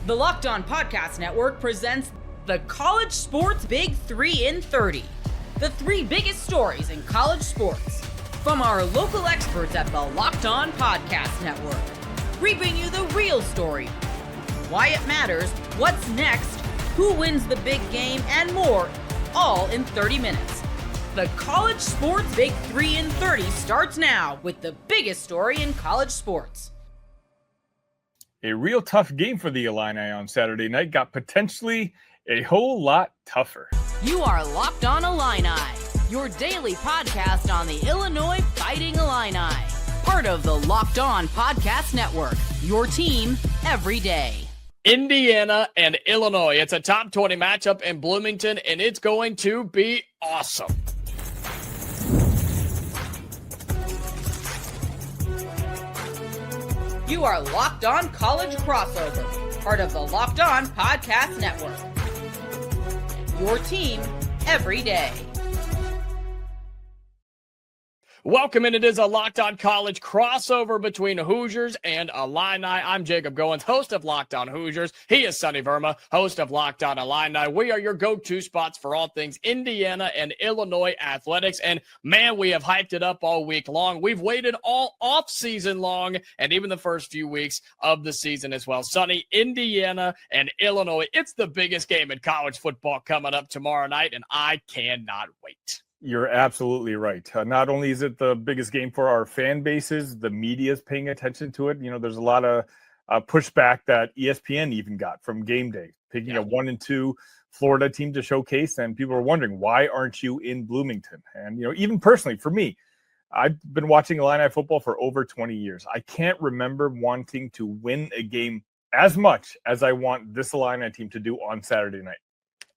The Locked On Podcast Network presents the College Sports Big 3 in 30. The three biggest stories in college sports. From our local experts at the Locked On Podcast Network. Bringing you the real story. Why it matters, what's next, who wins the big game, and more, all in 30 minutes. The College Sports Big 3 in 30 starts now with the biggest story in college sports. A real tough game for the Illini on Saturday night got potentially a whole lot tougher. You are Locked On Illini, your daily podcast on the Illinois Fighting Illini. Part of the Locked On Podcast Network, your team every day. Indiana and Illinois. It's a top 20 matchup in Bloomington, and it's going to be awesome. You are Locked On College Crossover, part of the Locked On Podcast Network. Your team every day. Welcome, and it is a Locked On College crossover between Hoosiers and Illini. I'm Jacob Goins, host of Locked On Hoosiers. He is Sonny Verma, host of Locked On Illini. We are your go-to spots for all things Indiana and Illinois athletics. And man, we have hyped it up all week long. We've waited all off-season long and even the first few weeks of the season as well. Sonny, Indiana and Illinois. It's the biggest game in college football coming up tomorrow night, and I cannot wait. You're absolutely right. Not only is it the biggest game for our fan bases, the media is paying attention to it. You know, there's a lot of pushback that ESPN even got from game day, picking a 1 and 2 Florida team to showcase. And people are wondering, why aren't you in Bloomington? And, you know, even personally for me, I've been watching Illini football for over 20 years. I can't remember wanting to win a game as much as I want this Illini team to do on Saturday night.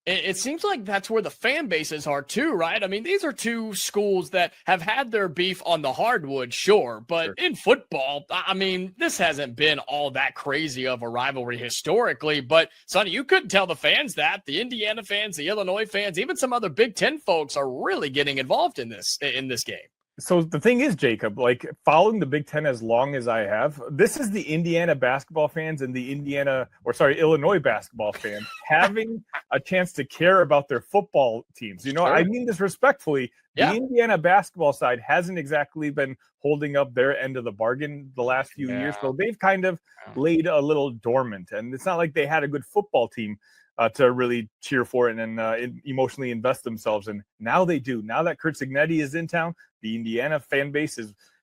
It seems like that's where the fan bases are too, right? I mean, these are two schools that have had their beef on the hardwood, sure. But in football, I mean, this hasn't been all that crazy of a rivalry historically. But, Sonny, you couldn't tell the fans that. The Indiana fans, the Illinois fans, even some other Big Ten folks are really getting involved in this game. So the thing is, Jacob, like following the Big Ten as long as I have, this is the Indiana basketball fans and the Illinois basketball fans having a chance to care about their football teams. You know, I mean this respectfully. The Indiana basketball side hasn't exactly been holding up their end of the bargain the last few years. So they've kind of laid a little dormant. And it's not like they had a good football team to really cheer for it and emotionally invest themselves in. Now they do. Now that Curt Cignetti is in town, the Indiana fan base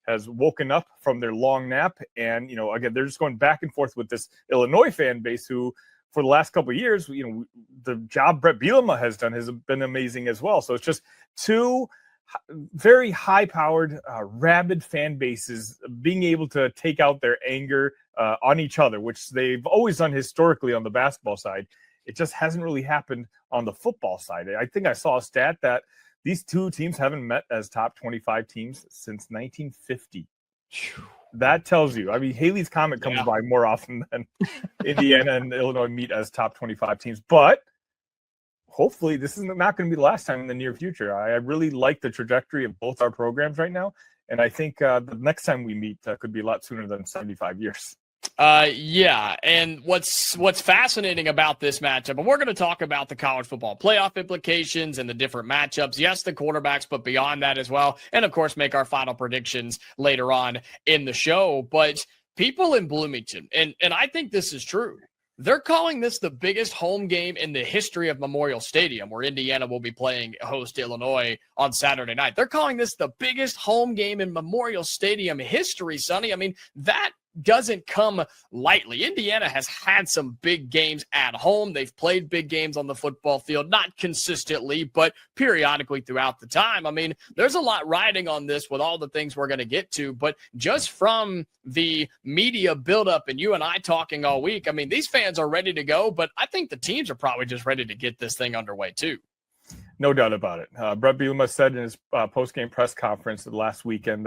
has woken up from their long nap. And, you know, again, they're just going back and forth with this Illinois fan base who, for the last couple of years, you know, the job Brett Bielema has done has been amazing as well. So it's just two very high-powered, rabid fan bases being able to take out their anger on each other, which they've always done historically on the basketball side. It just hasn't really happened on the football side. I think I saw a stat that these two teams haven't met as top 25 teams since 1950. That tells you. I mean, Haley's Comet comes by more often than Indiana and Illinois meet as top 25 teams. But hopefully this is not going to be the last time in the near future. I really like the trajectory of both our programs right now. And I think the next time we meet could be a lot sooner than 75 years. And what's fascinating about this matchup, and we're going to talk about the college football playoff implications and the different matchups. Yes, the quarterbacks, but beyond that as well. And of course, make our final predictions later on in the show. But people in Bloomington, and I think this is true, they're calling this the biggest home game in the history of Memorial Stadium, where Indiana will be playing host Illinois on Saturday night. They're calling this the biggest home game in Memorial Stadium history, Sonny. I mean, that doesn't come lightly. Indiana has had some big games at home. They've played big games on the football field, not consistently, but periodically throughout the time. I mean, there's a lot riding on this with all the things we're going to get to, but just from the media buildup and you and I talking all week, I mean, these fans are ready to go, but I think the teams are probably just ready to get this thing underway too. No doubt about it. Brett Bielema said in his post-game press conference last weekend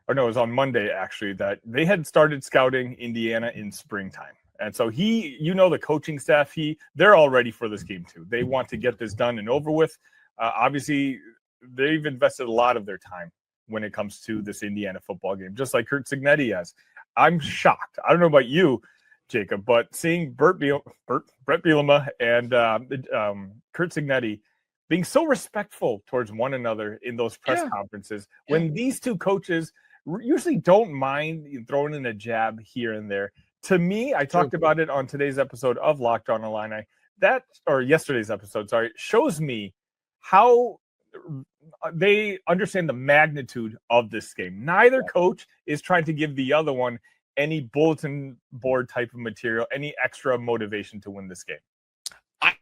it was on Monday actually, that they had started scouting Indiana in springtime. And so the coaching staff, they're all ready for this game too. They want to get this done and over with. Obviously, they've invested a lot of their time when it comes to this Indiana football game, just like Curt Cignetti has. I'm shocked. I don't know about you, Jacob, but seeing Brett Bielema and Kurt Signetti being so respectful towards one another in those press conferences, when these two coaches usually don't mind throwing in a jab here and there. To me, I talked about it on today's episode of Locked On Illini, yesterday's episode, shows me how they understand the magnitude of this game. Neither coach is trying to give the other one any bulletin board type of material, any extra motivation to win this game.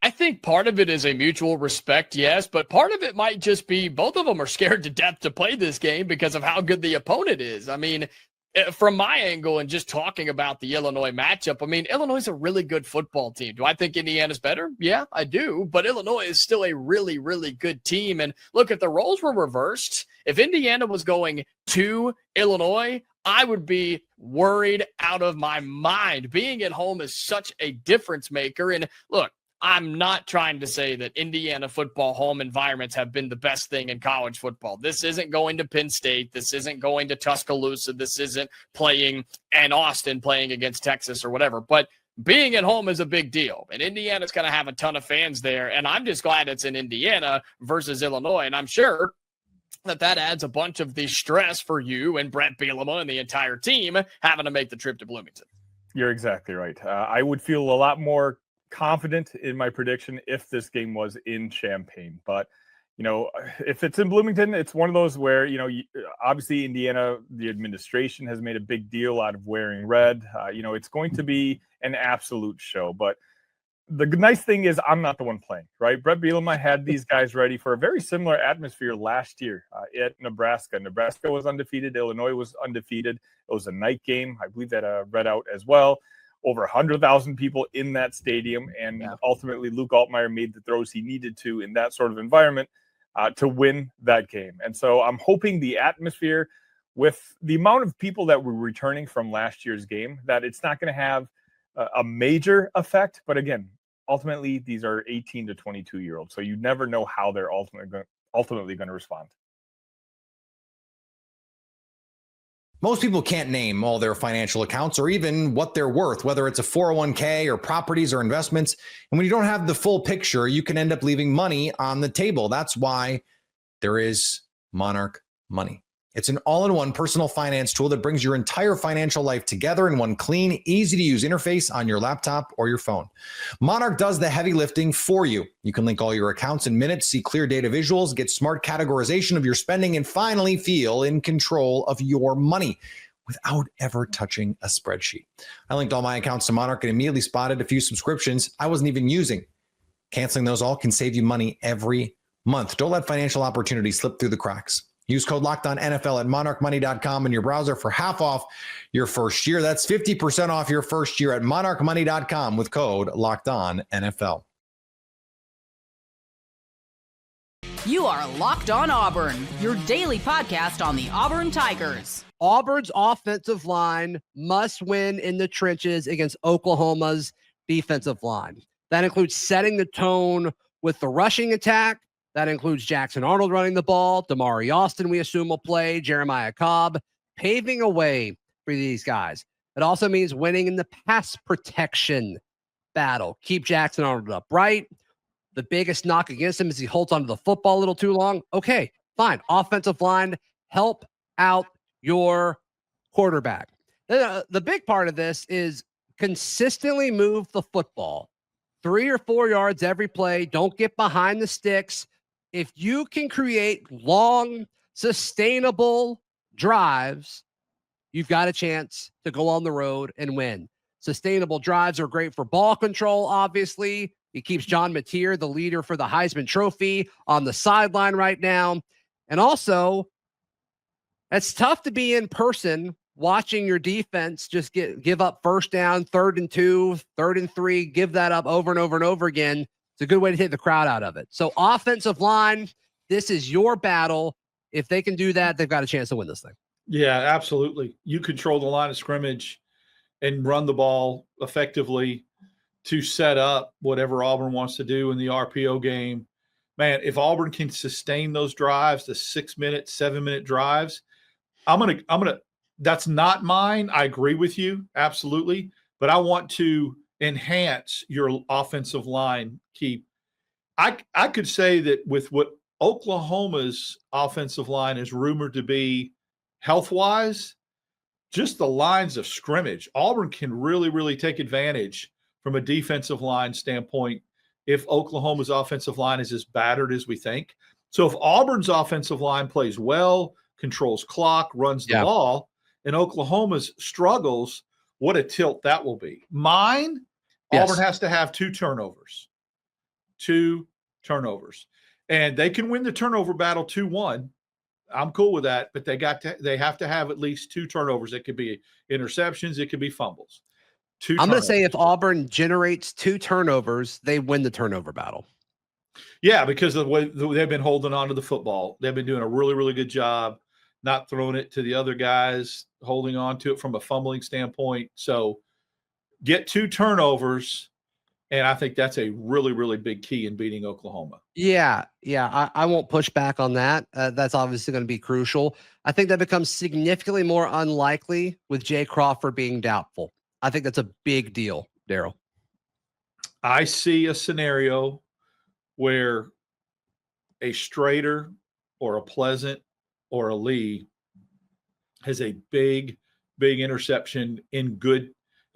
I think part of it is a mutual respect, yes, but part of it might just be both of them are scared to death to play this game because of how good the opponent is. I mean, from my angle and just talking about the Illinois matchup, I mean, Illinois is a really good football team. Do I think Indiana's better? Yeah, I do. But Illinois is still a really, really good team. And look, if the roles were reversed, if Indiana was going to Illinois, I would be worried out of my mind. Being at home is such a difference maker. And look, I'm not trying to say that Indiana football home environments have been the best thing in college football. This isn't going to Penn State. This isn't going to Tuscaloosa. This isn't playing in Austin, playing against Texas or whatever. But being at home is a big deal. And Indiana's going to have a ton of fans there. And I'm just glad it's in Indiana versus Illinois. And I'm sure that adds a bunch of the stress for you and Brett Bielema and the entire team having to make the trip to Bloomington. You're exactly right. I would feel a lot more confident in my prediction if this game was in Champaign, but if it's in Bloomington, it's one of those where obviously Indiana, the administration has made a big deal out of wearing red. It's going to be an absolute show, but the nice thing is I'm not the one playing, right? Brett Bielema had these guys ready for a very similar atmosphere last year at Nebraska. Nebraska was undefeated. Illinois was undefeated. It was a night game. I believe that read out as well. Over 100,000 people in that stadium, and ultimately Luke Altmaier made the throws he needed to in that sort of environment to win that game. And so I'm hoping the atmosphere with the amount of people that were returning from last year's game, that it's not going to have a major effect. But again, ultimately, these are 18 to 22-year-olds, so you never know how they're ultimately going to respond. Most people can't name all their financial accounts or even what they're worth, whether it's a 401k or properties or investments. And when you don't have the full picture, you can end up leaving money on the table. That's why there is Monarch Money. It's an all-in-one personal finance tool that brings your entire financial life together in one clean, easy-to-use interface on your laptop or your phone. Monarch does the heavy lifting for you. You can link all your accounts in minutes, see clear data visuals, get smart categorization of your spending, and finally feel in control of your money without ever touching a spreadsheet. I linked all my accounts to Monarch and immediately spotted a few subscriptions I wasn't even using. Canceling those all can save you money every month. Don't let financial opportunities slip through the cracks. Use code LOCKEDONNFL at monarchmoney.com in your browser for half off your first year. That's 50% off your first year at monarchmoney.com with code LOCKEDONNFL. You are Locked On Auburn, your daily podcast on the Auburn Tigers. Auburn's offensive line must win in the trenches against Oklahoma's defensive line. That includes setting the tone with the rushing attack. That includes Jackson Arnold running the ball, Damari Austin, we assume, will play, Jeremiah Cobb, paving a way for these guys. It also means winning in the pass protection battle. Keep Jackson Arnold upright. The biggest knock against him is he holds onto the football a little too long. Okay, fine. Offensive line, help out your quarterback. The big part of this is consistently move the football 3 or 4 yards every play. Don't get behind the sticks. If you can create long, sustainable drives, you've got a chance to go on the road and win. Sustainable drives are great for ball control, obviously. It keeps John Mateer, the leader for the Heisman Trophy, on the sideline right now. And also, it's tough to be in person watching your defense just give up first down, 3rd and 2, 3rd and 3, give that up over and over and over again. It's a good way to take the crowd out of it. So offensive line, this is your battle. If they can do that, they've got a chance to win this thing. Yeah, absolutely. You control the line of scrimmage and run the ball effectively to set up whatever Auburn wants to do in the RPO game. Man, if Auburn can sustain those drives, the 6-minute, 7-minute drives, I'm gonna. That's not mine. I agree with you absolutely, but I want to enhance your offensive line. I could say that with what Oklahoma's offensive line is rumored to be health-wise, just the lines of scrimmage, Auburn can really, really take advantage from a defensive line standpoint if Oklahoma's offensive line is as battered as we think. So if Auburn's offensive line plays well, controls clock, runs the ball, and Oklahoma's struggles, what a tilt that will be. Auburn has to have 2 turnovers. 2 turnovers. And they can win the turnover battle 2-1. I'm cool with that, but they have to have at least 2 turnovers. It could be interceptions, it could be fumbles. I'm going to say if Auburn generates 2 turnovers, they win the turnover battle. Yeah, because of the way they've been holding on to the football. They've been doing a really, really good job not throwing it to the other guys, holding on to it from a fumbling standpoint. So get 2 turnovers, and I think that's a really, really big key in beating Oklahoma. Yeah. I won't push back on that. That's obviously going to be crucial. I think that becomes significantly more unlikely with Jay Crawford being doubtful. I think that's a big deal, Daryl. I see a scenario where a Strader or a Pleasant or a Lee has a big interception in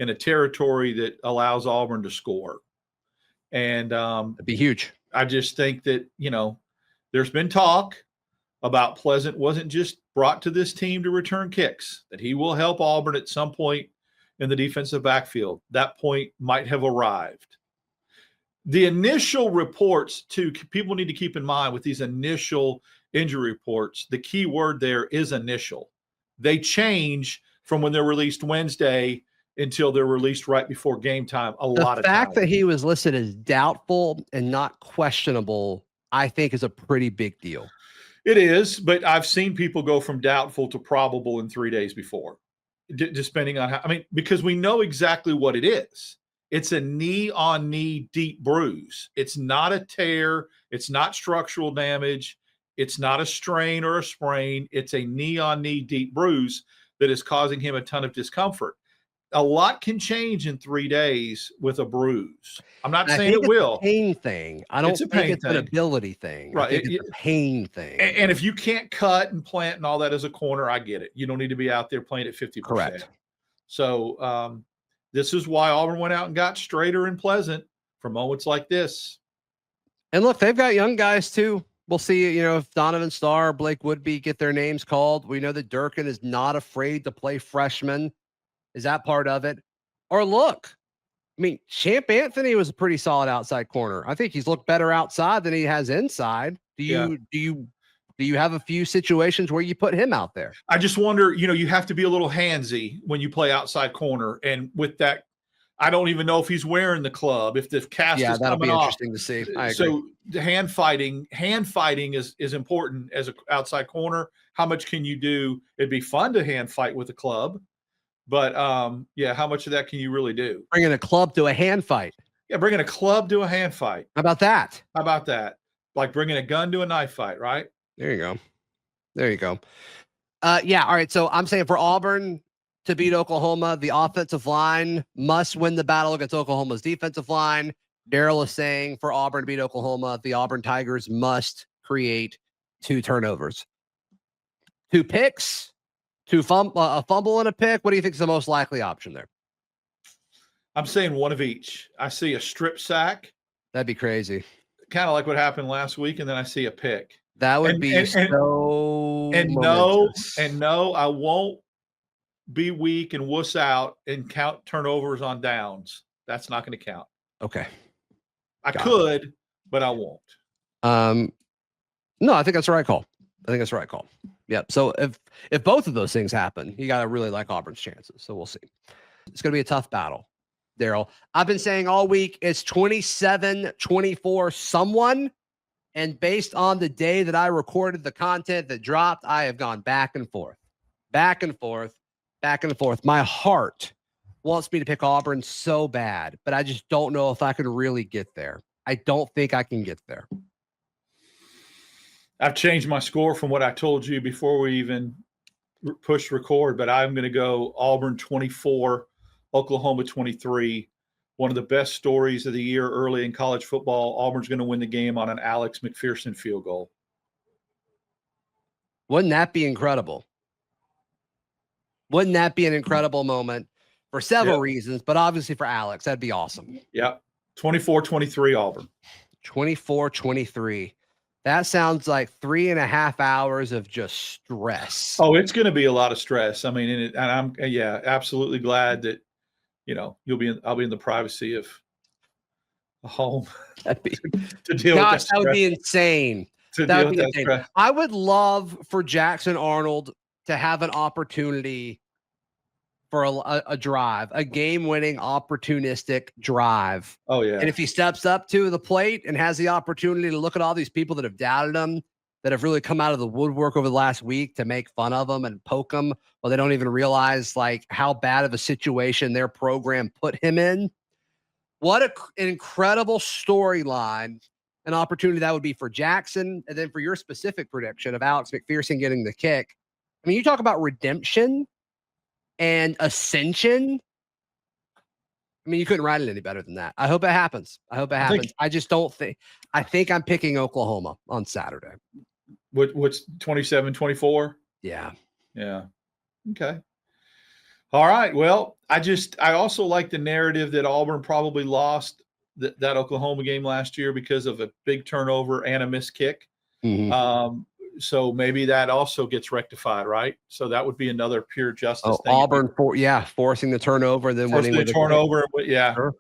a territory that allows Auburn to score. And it'd be huge. I just think that, there's been talk about Pleasant wasn't just brought to this team to return kicks, that he will help Auburn at some point in the defensive backfield. That point might have arrived. The initial reports, too, people need to keep in mind with these initial injury reports, the key word there is initial. They change from when they're released Wednesday until they're released right before game time a lot of times. The fact that he was listed as doubtful and not questionable, I think, is a pretty big deal. It is, but I've seen people go from doubtful to probable in 3 days before, depending on because we know exactly what it is. It's a knee-on-knee deep bruise. It's not a tear. It's not structural damage. It's not a strain or a sprain. It's a knee-on-knee deep bruise that is causing him a ton of discomfort. A lot can change in 3 days with a bruise. I'm not saying it will. It's a pain thing. I don't think it's an ability thing. Right. It's a pain thing. And if you can't cut and plant and all that as a corner, I get it. You don't need to be out there playing at 50%. Correct. So this is why Auburn went out and got Strader and Pleasant for moments like this. And look, they've got young guys too. We'll see, if Donovan Starr, Blake Woodby get their names called. We know that Durkin is not afraid to play freshmen. Is that part of it? Or look, Champ Anthony was a pretty solid outside corner. I think he's looked better outside than he has inside. Do you have a few situations where you put him out there? I just wonder, you have to be a little handsy when you play outside corner. And with that, I don't even know if he's wearing the club, if the cast is that'll coming be off. Interesting to see. I agree. So the hand fighting is important as an outside corner. How much can you do? It'd be fun to hand fight with a club. But, how much of that can you really do? Bringing a club to a hand fight. Yeah, bringing a club to a hand fight. How about that? Like bringing a gun to a knife fight, right? There you go. All right. So I'm saying for Auburn to beat Oklahoma, the offensive line must win the battle against Oklahoma's defensive line. Daryl is saying for Auburn to beat Oklahoma, the Auburn Tigers must create 2 turnovers. 2 picks. A fumble and a pick. What do you think is the most likely option there? I'm saying one of each. I see a strip sack. That'd be crazy. Kind of like what happened last week, and then I see a pick. That would be so. And no, I won't be weak and wuss out and count turnovers on downs. That's not going to count. Okay. I could, but I won't. No, I think that's the right call. Yep. So if both of those things happen, you got to really like Auburn's chances. So we'll see. It's going to be a tough battle, Daryl. I've been saying all week it's 27-24 someone. And based on the day that I recorded the content that dropped, I have gone back and forth. My heart wants me to pick Auburn so bad, but I just don't know if I can really get there. I don't think I can get there. I've changed my score from what I told you before we even pushed record, but I'm going to go Auburn 24, Oklahoma 23. One of the best stories of the year early in college football. Auburn's going to win the game on an Alex McPherson field goal. Wouldn't that be incredible? Wouldn't that be an incredible moment for several reasons, but obviously for Alex, that'd be awesome. Yeah. 24-23 Auburn. 24-23. That sounds like 3.5 hours of just stress. Oh, it's going to be a lot of stress. I mean, and I'm absolutely glad that, I'll be in the privacy of a home to deal with that. That would be insane. That would be insane. Stress. I would love for Jackson Arnold to have an opportunity for a drive, a game-winning, opportunistic drive. Oh, yeah. And if he steps up to the plate and has the opportunity to look at all these people that have doubted him, that have really come out of the woodwork over the last week to make fun of him and poke him, well, they don't even realize like how bad of a situation their program put him in. What an incredible storyline, an opportunity that would be for Jackson. And then for your specific prediction of Alex McPherson getting the kick. I mean, you talk about redemption and ascension. I mean, you couldn't write it any better than that. I hope it happens. I just don't think. I think I'm picking Oklahoma on Saturday. What's 27-24? Yeah. Yeah. Okay. All right. Well, I also like the narrative that Auburn probably lost that Oklahoma game last year because of a big turnover and a missed kick. Mm-hmm. So maybe that also gets rectified, right? So that would be another pure justice thing. Auburn forcing the turnover, then winning the turnover. Yeah. Sure.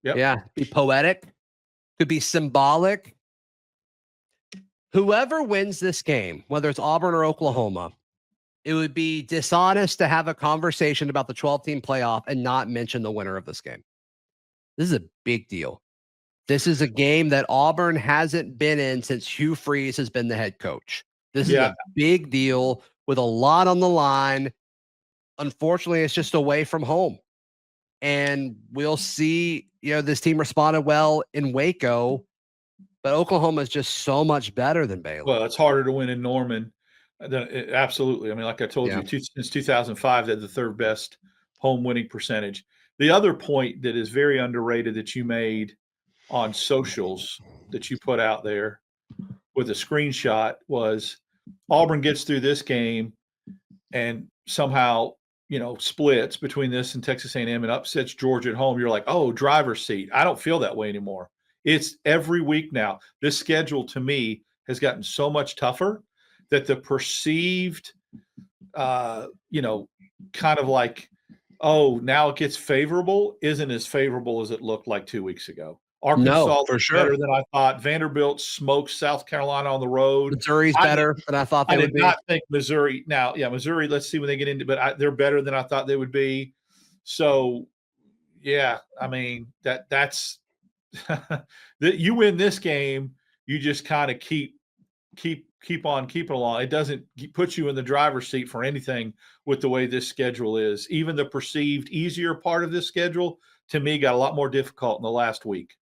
Yep. Yeah. Be poetic. Could be symbolic. Whoever wins this game, whether it's Auburn or Oklahoma, it would be dishonest to have a conversation about the 12-team playoff and not mention the winner of this game. This is a big deal. This is a game that Auburn hasn't been in since Hugh Freeze has been the head coach. This is a big deal with a lot on the line. Unfortunately, it's just away from home. And we'll see, this team responded well in Waco, but Oklahoma is just so much better than Baylor. Well, it's harder to win in Norman. Absolutely. I mean, like I told you, since 2005, they're the third best home winning percentage. The other point that is very underrated that you made on socials that you put out there with a screenshot was Auburn gets through this game and somehow, splits between this and Texas A&M and upsets Georgia at home. You're like, oh, driver's seat. I don't feel that way anymore. It's every week now. This schedule to me has gotten so much tougher that the perceived, kind of like, oh, now it gets favorable isn't as favorable as it looked like 2 weeks ago. Arkansas for sure. Better than I thought. Vanderbilt smoked South Carolina on the road. Missouri's better than I thought they would be. I did not think Missouri. Now, Missouri, let's see when they get into, but they're better than I thought they would be. So, I mean, that's that you win this game, you just kind of keep on keeping along. It doesn't put you in the driver's seat for anything with the way this schedule is. Even the perceived easier part of this schedule, to me, got a lot more difficult in the last week.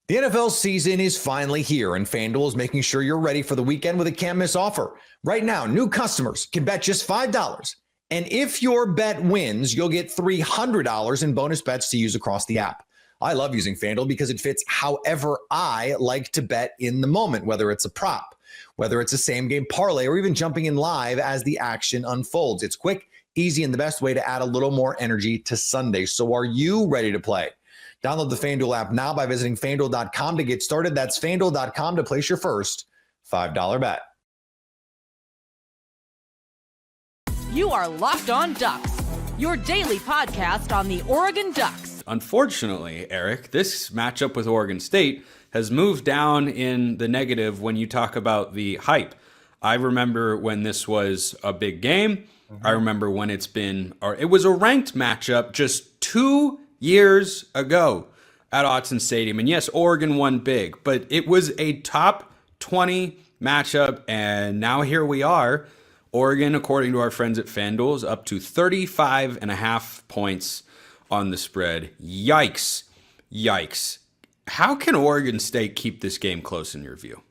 The NFL season is finally here, and FanDuel is making sure you're ready for the weekend with a can't-miss offer. Right now, new customers can bet just $5, and if your bet wins, you'll get $300 in bonus bets to use across the app. I love using FanDuel because it fits however I like to bet in the moment, whether it's a prop, whether it's a same-game parlay, or even jumping in live as the action unfolds. It's quick, easy, and the best way to add a little more energy to Sunday. So are you ready to play? Download the FanDuel app now by visiting FanDuel.com to get started. That's FanDuel.com to place your first $5 bet. You are Locked On Ducks, your daily podcast on the Oregon Ducks. Unfortunately, Eric, this matchup with Oregon State has moved down in the negative when you talk about the hype. I remember when this was a big game. I remember when it was a ranked matchup just 2 years ago at Autzen Stadium. And yes, Oregon won big, but it was a top 20 matchup. And now here we are. Oregon, according to our friends at FanDuel, is up to 35.5 points on the spread. Yikes. How can Oregon State keep this game close in your view?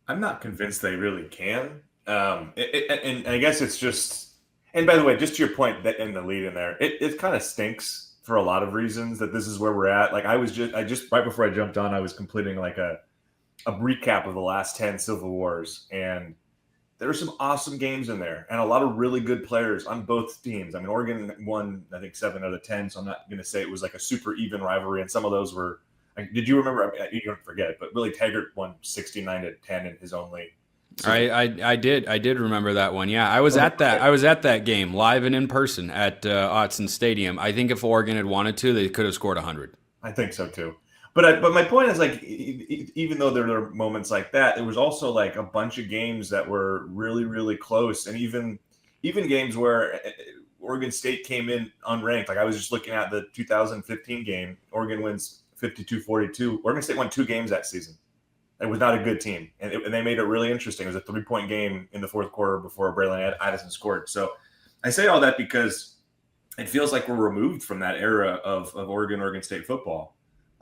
I'm not convinced they really can. And I guess it's just, And by the way, just to your point that in the lead in there, it kind of stinks for a lot of reasons that this is where we're at. Like I just right before I jumped on, I was completing like a recap of the last 10 Civil Wars, and there were some awesome games in there and a lot of really good players on both teams. I mean, Oregon won, I think, 7 out of 10, so I'm not going to say it was like a super even rivalry, and some of those were – did you remember? You don't forget it, but Willie Taggart won 69-10 in his only – I did remember that one. Yeah, I was at that game live and in person at Autzen Stadium. I think if Oregon had wanted to, they could have scored 100. I think so too. But my point is, like, even though there are moments like that, there was also like a bunch of games that were really, really close, and even games where Oregon State came in unranked. Like I was just looking at the 2015 game. Oregon wins 52-42. Oregon State won 2 games that season. It was not a good team, and they made it really interesting. It was a 3-point game in the fourth quarter before Braylon Addison scored. So I say all that because it feels like we're removed from that era of Oregon State football.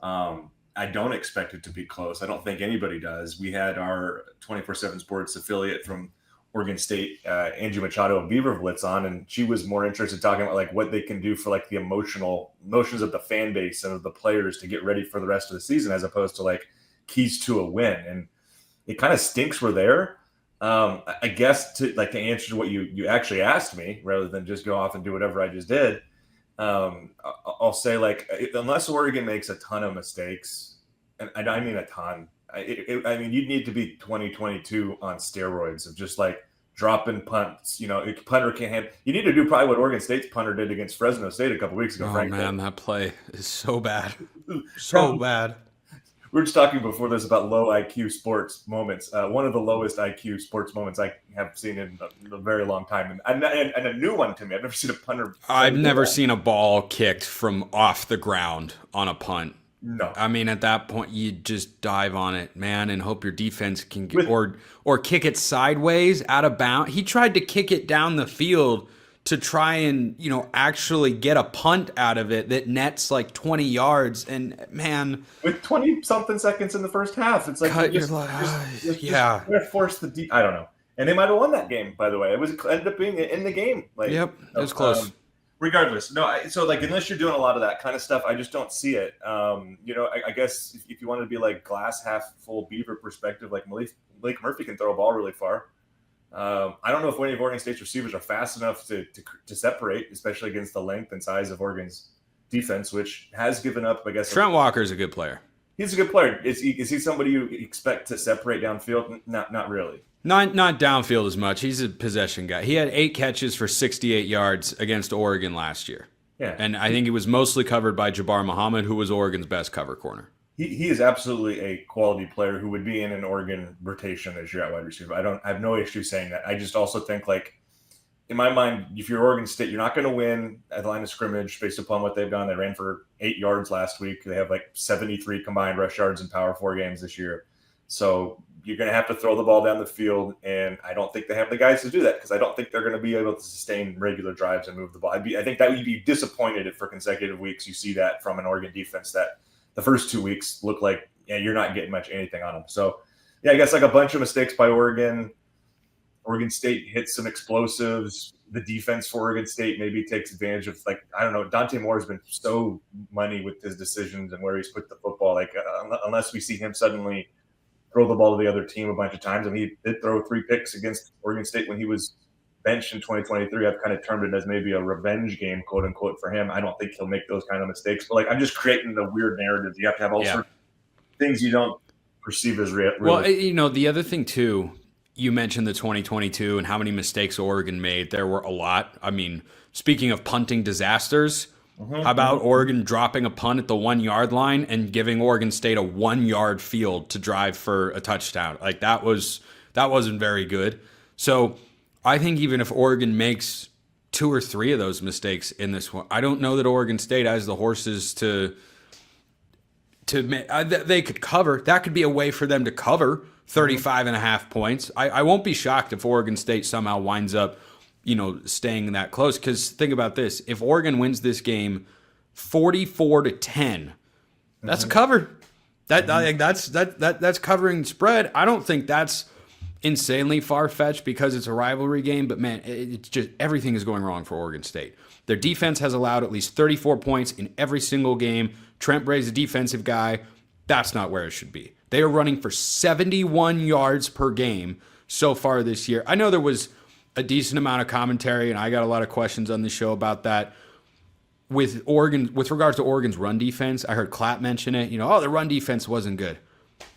I don't expect it to be close. I don't think anybody does. We had our 24/7 Sports affiliate from Oregon State, Angie Machado of Beaver Blitz on, and she was more interested in talking about like what they can do for like the emotions of the fan base and of the players to get ready for the rest of the season, as opposed to like keys to a win. And it kind of stinks we're there. I guess to answer what you actually asked me, rather than just go off and do whatever I just did, I'll say, like, unless Oregon makes a ton of mistakes, and I mean a ton, I mean, you'd need to be 2022 on steroids of just like dropping punts. You know, a punter can't have. You need to do probably what Oregon State's punter did against Fresno State a couple weeks ago. Oh frankly. man, that play is so bad, so bad. We were just talking before this about low IQ sports moments. One of the lowest IQ sports moments I have seen in a very long time, and a new one to me. I've never seen a punter. I've never seen a ball kicked from off the ground on a punt. No, I mean, at that point, you just dive on it, man, and hope your defense can get, or kick it sideways out of bounds. He tried to kick it down the field to try and, you know, actually get a punt out of it that nets like 20 yards. And man, with 20 something seconds in the first half, it's like, yeah, force the I don't know. And they might have won that game, by the way. It ended up being in the game. Like, yep, it was close. Regardless, no. So like, unless you're doing a lot of that kind of stuff, I just don't see it. You know, I guess if you wanted to be like glass half full Beaver perspective, like Blake Murphy can throw a ball really far. I don't know if any of Oregon State's receivers are fast enough to separate, especially against the length and size of Oregon's defense, which has given up, I guess. Trent Walker is a good player. He's a good player. Is he somebody you expect to separate downfield? Not really. Not downfield as much. He's a possession guy. He had 8 catches for 68 yards against Oregon last year. Yeah. And I think he was mostly covered by Jabbar Muhammad, who was Oregon's best cover corner. He is absolutely a quality player who would be in an Oregon rotation this year at wide receiver. I have no issue saying that. I just also think, like, in my mind, if you're Oregon State, you're not going to win at the line of scrimmage based upon what they've done. They ran for 8 yards last week. They have like 73 combined rush yards in Power 4 games this year. So you're going to have to throw the ball down the field, and I don't think they have the guys to do that because I don't think they're going to be able to sustain regular drives and move the ball. I think that you'd be disappointed if for consecutive weeks you see that from an Oregon defense that the first 2 weeks look like you're not getting much anything on them. So, yeah, I guess like a bunch of mistakes by Oregon. Oregon State hits some explosives. The defense for Oregon State maybe takes advantage of, like, I don't know, Dante Moore has been so money with his decisions and where he's put the football. Like, unless we see him suddenly throw the ball to the other team a bunch of times. And he did throw 3 picks against Oregon State when he was benched in 2023. I've kind of termed it as maybe a revenge game, quote unquote, for him. I don't think he'll make those kind of mistakes, but like, I'm just creating the weird narrative. You have to have all sorts of things you don't perceive as real. Well, you know, the other thing too, you mentioned the 2022 and how many mistakes Oregon made. There were a lot. I mean, speaking of punting disasters, how about Oregon dropping a punt at the 1 yard line and giving Oregon State a 1 yard field to drive for a touchdown? Like that wasn't very good. So I think even if Oregon makes 2 or 3 of those mistakes in this one, I don't know that Oregon State has the horses to they could cover. That could be a way for them to cover 35.5 points. I won't be shocked if Oregon State somehow winds up, you know, staying that close. Because think about this: if Oregon wins this game 44-10, that's a cover. That's covering spread. I don't think that's insanely far-fetched because it's a rivalry game, but man, it's just everything is going wrong for Oregon State. Their defense has allowed at least 34 points in every single game. Trent Bray's a defensive guy. That's not where it should be. They are running for 71 yards per game so far this year. I know there was a decent amount of commentary, and I got a lot of questions on the show about that. With regards to Oregon's run defense, I heard Clapp mention it. The run defense wasn't good.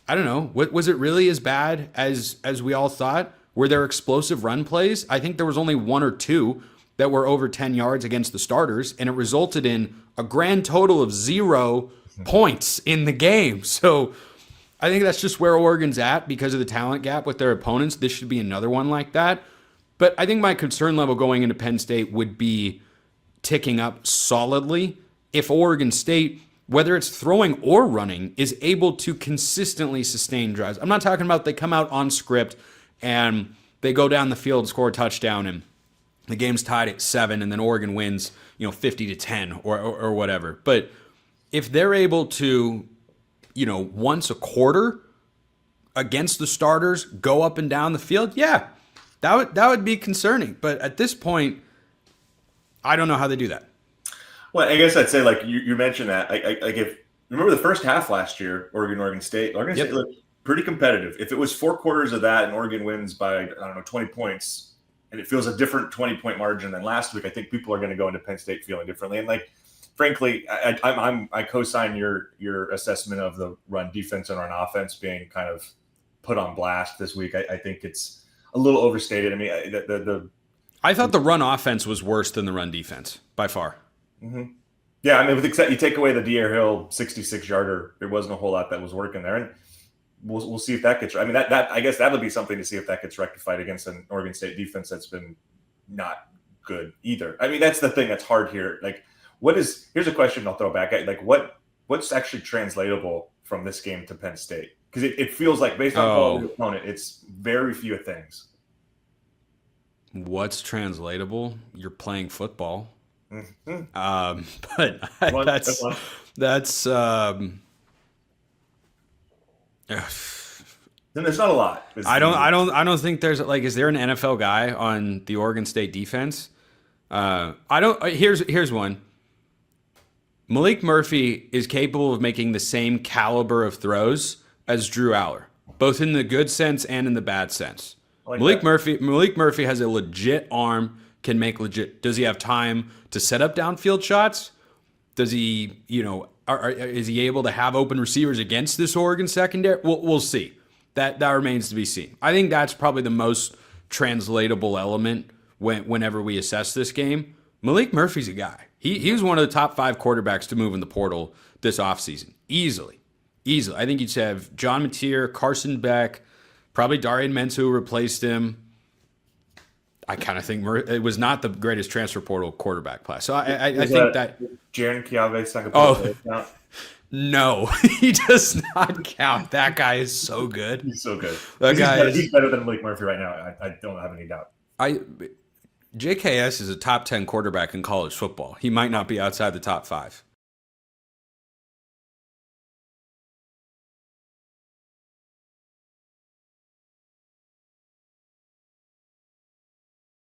I don't know. Was it really as bad as we all thought? Were there explosive run plays? I think there was only 1 or 2 that were over 10 yards against the starters, and it resulted in a grand total of 0 points in the game. So I think that's just where Oregon's at because of the talent gap with their opponents. This should be another one like that. But I think my concern level going into Penn State would be ticking up solidly if Oregon State, whether it's throwing or running, is able to consistently sustain drives. I'm not talking about they come out on script and they go down the field, score a touchdown, and the game's tied at 7, and then Oregon wins, 50-10 or whatever. But if they're able to, once a quarter against the starters, go up and down the field, yeah, that would be concerning. But at this point, I don't know how they do that. Well, I guess I'd say, like you mentioned that, if remember the first half last year, Oregon State looked pretty competitive. If it was 4 quarters of that and Oregon wins by 20 points, and it feels a different 20-point margin than last week, I think people are going to go into Penn State feeling differently. And frankly, I co-sign your assessment of the run defense and run offense being kind of put on blast this week. I think it's a little overstated. I mean, I thought the run offense was worse than the run defense by far. Mm-hmm. Yeah, I mean, except you take away the De'Air Hill 66-yarder, there wasn't a whole lot that was working there, and we'll see if that gets. I mean, that I guess that would be something to see if that gets rectified against an Oregon State defense that's been not good either. I mean, that's the thing that's hard here. Here's a question I'll throw back at you. What's actually translatable from this game to Penn State? Because it feels like based on the opponent, it's very few things. What's translatable? You're playing football. Mm-hmm. But that's then there's not a lot. I don't think there's is there an NFL guy on the Oregon State defense? Here's one. Malik Murphy is capable of making the same caliber of throws as Drew Aller, both in the good sense and in the bad sense. Malik Murphy has a legit arm, can make legit. Does he have time to set up downfield shots? Does he, is he able to have open receivers against this Oregon secondary? We'll see. That remains to be seen. I think that's probably the most translatable element whenever we assess this game. Malik Murphy's a guy. He was one of the top 5 quarterbacks to move in the portal this offseason. Easily. I think you'd have John Mateer, Carson Beck, probably Darian Mensah who replaced him. I kind of think it was not the greatest transfer portal quarterback class. So I think that Jaron Kiave. No, he does not count. That guy is so good. He's so good. He's better than Malik Murphy right now. I don't have any doubt. JKS is a top 10 quarterback in college football. He might not be outside the top 5.